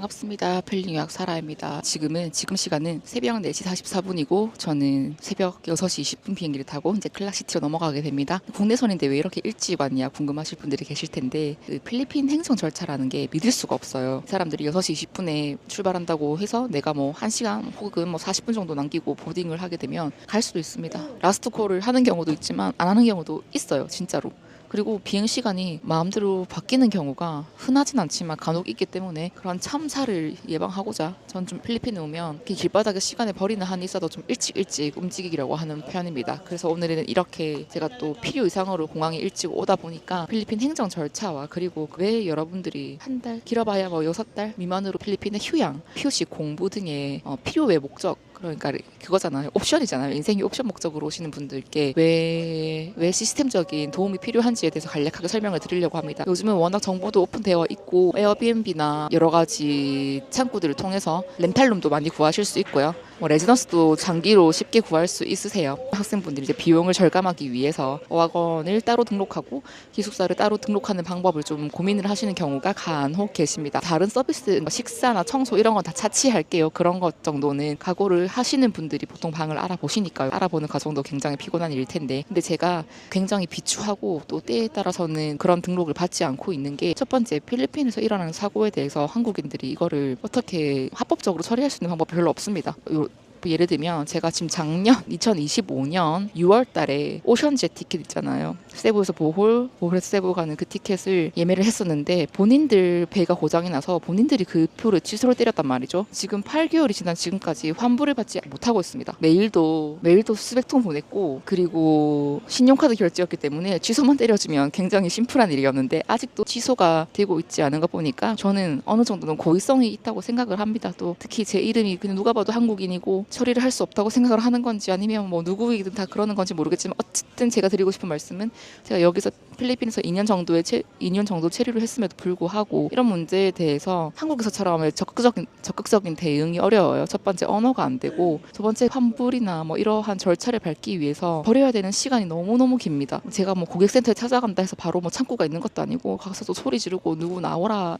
반갑습니다. 필링유학 사라입니다. 지금 시간은 새벽 4시 44분이고 저는 새벽 6시 20분 비행기를 타고 이제 클락시티로 넘어가게 됩니다. 국내선인데 왜 이렇게 일찍 왔냐 궁금하실 분들이 계실 텐데 그 필리핀 행정 절차라는 게 믿을 수가 없어요. 사람들이 6시 20분에 출발한다고 해서 내가 뭐 1시간 혹은 뭐 40분 정도 남기고 보딩을 하게 되면 갈 수도 있습니다. 라스트 콜을 하는 경우도 있지만 안 하는 경우도 있어요. 진짜로. 그리고 비행 시간이 마음대로 바뀌는 경우가 흔하진 않지만 간혹 있기 때문에 그런 참사를 예방하고자 전 좀 필리핀에 오면 이렇게 길바닥에 시간을 버리는 한이 있어도 좀 일찍 움직이려고 하는 편입니다. 그래서 오늘은 이렇게 제가 또 필요 이상으로 공항에 일찍 오다 보니까 필리핀 행정 절차와 그리고 왜 여러분들이 한 달 길어봐야 뭐 6달 미만으로 필리핀의 휴양, 휴식, 공부 등의 필요 외 목적 그러니까 그거잖아요. 옵션이잖아요. 인생이 옵션 목적으로 오시는 분들께 왜 시스템적인 도움이 필요한지에 대해서 간략하게 설명을 드리려고 합니다. 요즘은 워낙 정보도 오픈되어 있고 에어비앤비나 여러 가지 창구들을 통해서 렌탈룸도 많이 구하실 수 있고요. 뭐 레지던스도 장기로 쉽게 구할 수 있으세요. 학생분들이 이제 비용을 절감하기 위해서 어학원을 따로 등록하고 기숙사를 따로 등록하는 방법을 좀 고민을 하시는 경우가 간혹 계십니다. 다른 서비스, 뭐 식사나 청소 이런 건 다 차치할게요. 그런 것 정도는 각오를 하시는 분들이 보통 방을 알아보시니까요. 알아보는 과정도 굉장히 피곤한 일일 텐데 근데 제가 굉장히 비추하고 또 때에 따라서는 그런 등록을 받지 않고 있는 게 첫 번째 필리핀에서 일어나는 사고에 대해서 한국인들이 이거를 어떻게 합법적으로 처리할 수 있는 방법이 별로 없습니다. 예를 들면 제가 지금 작년 2025년 6월 달에 오션젯 티켓 있잖아요. 세부에서 보홀에서 세부 가는 그 티켓을 예매를 했었는데 본인들 배가 고장이 나서 본인들이 그 표를 취소를 때렸단 말이죠. 지금 8개월이 지난 지금까지 환불을 받지 못하고 있습니다. 메일도 수백 통 보냈고 그리고 신용카드 결제였기 때문에 취소만 때려주면 굉장히 심플한 일이었는데 아직도 취소가 되고 있지 않은 거 보니까 저는 어느 정도는 고의성이 있다고 생각을 합니다. 또 특히 제 이름이 그냥 누가 봐도 한국인이고 처리를 할 수 없다고 생각을 하는 건지 아니면 뭐 누구이든 다 그러는 건지 모르겠지만 어쨌든 제가 드리고 싶은 말씀은 제가 여기서 필리핀에서 2년 정도 체류를 했음에도 불구하고 이런 문제에 대해서 한국에서처럼 적극적인 대응이 어려워요. 첫 번째 언어가 안 되고 두 번째 환불이나 뭐 이러한 절차를 밟기 위해서 버려야 되는 시간이 너무너무 깁니다. 제가 뭐 고객센터에 찾아간다 해서 바로 뭐 창구가 있는 것도 아니고 가서도 소리 지르고 누구 나와라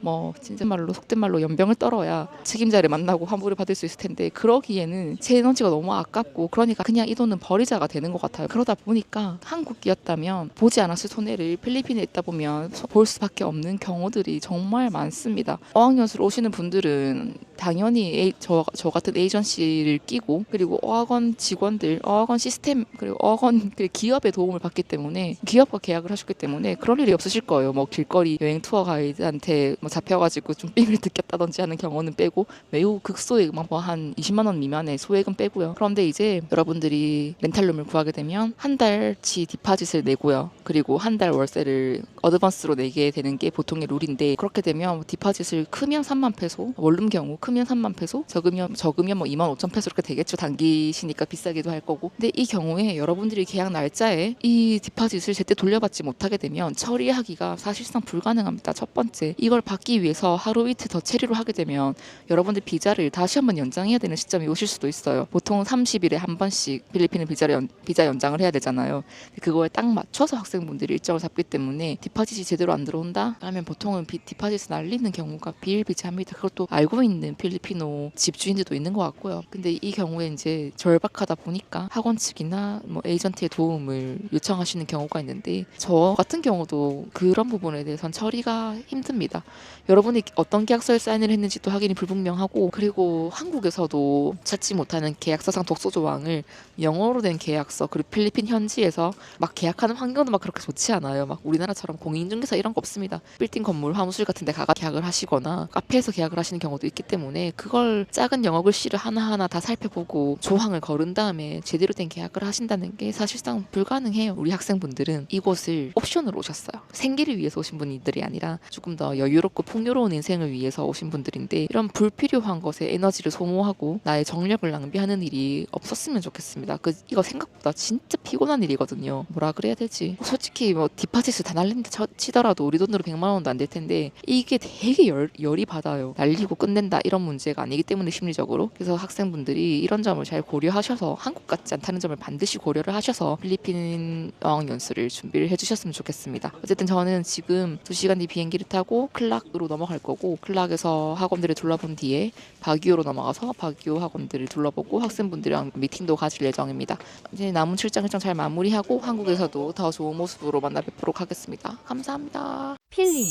뭐 진짜 말로 속된 말로 연병을 떨어야 책임자를 만나고 환불을 받을 수 있을 텐데 그러기에는 제 에너지가 너무 아깝고 그러니까 그냥 이 돈은 버리자가 되는 것 같아요. 그러다 보니까 한국이었다면 보지 않았을 손해를 필리핀에 있다 보면 볼 수밖에 없는 경우들이 정말 많습니다. 어학연수로 오시는 분들은 당연히 저 같은 에이전시를 끼고 그리고 어학원 직원들, 어학원 시스템 그리고 어학원 기업의 도움을 받기 때문에 기업과 계약을 하셨기 때문에 그럴 일이 없으실 거예요. 뭐 길거리 여행 투어 가이드한테 뭐 잡혀가지고 좀 삥을 뜯겼다든지 하는 경우는 빼고 매우 극소액 뭐 한 20만 원 미만의 소액은 빼고요. 그런데 이제 여러분들이 렌탈룸을 구하게 되면 한 달치 디파짓을 내고요. 그리고 한 달 월세를 어드밴스로 내게 되는 게 보통의 룰인데 그렇게 되면 디파짓을 크면 3만 페소, 원룸 경우 크면 3만 페소, 적으면 뭐 2만 5천 페소 이렇게 되겠죠. 단기시니까 비싸기도 할 거고. 근데 이 경우에 여러분들이 계약 날짜에 이 디파짓을 제때 돌려받지 못하게 되면 처리하기가 사실상 불가능합니다. 첫 번째, 이걸 받기 위해서 하루 이틀 더 체류를 하게 되면 여러분들 비자를 다시 한번 연장해야 되는 시점이 오실 수도 있어요. 보통 30일에 한 번씩 필리핀은 비자 연장을 해야 되잖아요. 그거에 딱 맞춰서 학생분들이 일정을 잡기 때문에 디파짓이 제대로 안 들어온다? 하면 보통은 디파짓을 날리는 경우가 비일비재합니다. 그것도 알고 있는 필리피노 집주인들도 있는 것 같고요. 근데 이 경우에 이제 절박하다 보니까 학원 측이나 뭐 에이전트의 도움을 요청하시는 경우가 있는데 저 같은 경우도 그런 부분에 대해서는 처리가 힘듭니다. 여러분이 어떤 계약서에 사인을 했는지도 확인이 불분명하고 그리고 한국에서도 찾지 못하는 계약서상 독소 조항을 영어로 된 계약서 그리고 필리핀 현지에서 막 계약하는 환경도 막 그렇게 좋지 않아요. 막 우리나라처럼 공인중개사 이런 거 없습니다. 빌딩 건물 화무실 같은 데 가가 계약을 하시거나 카페에서 계약을 하시는 경우도 있기 때문에 그걸 작은 영어 글씨를 하나하나 다 살펴보고 조항을 거른 다음에 제대로 된 계약을 하신다는 게 사실상 불가능해요. 우리 학생분들은 이곳을 옵션으로 오셨어요. 생계를 위해서 오신 분들이 아니라 조금 더 여유롭고 풍요로운 인생을 위해서 오신 분들인데 이런 불필요한 것에 에너지를 소모하고 나의 정력을 낭비하는 일이 없었으면 좋겠습니다. 이거 생각보다 진짜 피곤한 일이거든요. 뭐라 그래야 되지? 솔직히 뭐 디파짓을 다 날린다 치더라도 우리 돈으로 100만 원도 안 될 텐데 이게 되게 열이 받아요. 날리고 끝낸다 이런 문제가 아니기 때문에 심리적으로. 그래서 학생분들이 이런 점을 잘 고려하셔서 한국 같지 않다는 점을 반드시 고려를 하셔서 필리핀 어학 연수를 준비를 해주셨으면 좋겠습니다. 어쨌든 저는 지금 2시간 뒤 비행기를 타고 클락으로 넘어갈 거고 클락에서 학원들을 둘러본 뒤에 바기오로 넘어가서 바기오 학원들을 둘러보고 학생분들이랑 미팅도 가질 예정입니다. 이제 남은 출장 일정 잘 마무리하고 한국에서도 더 좋은 모습으로 만나 뵙도록 하겠습니다. 감사합니다. 필리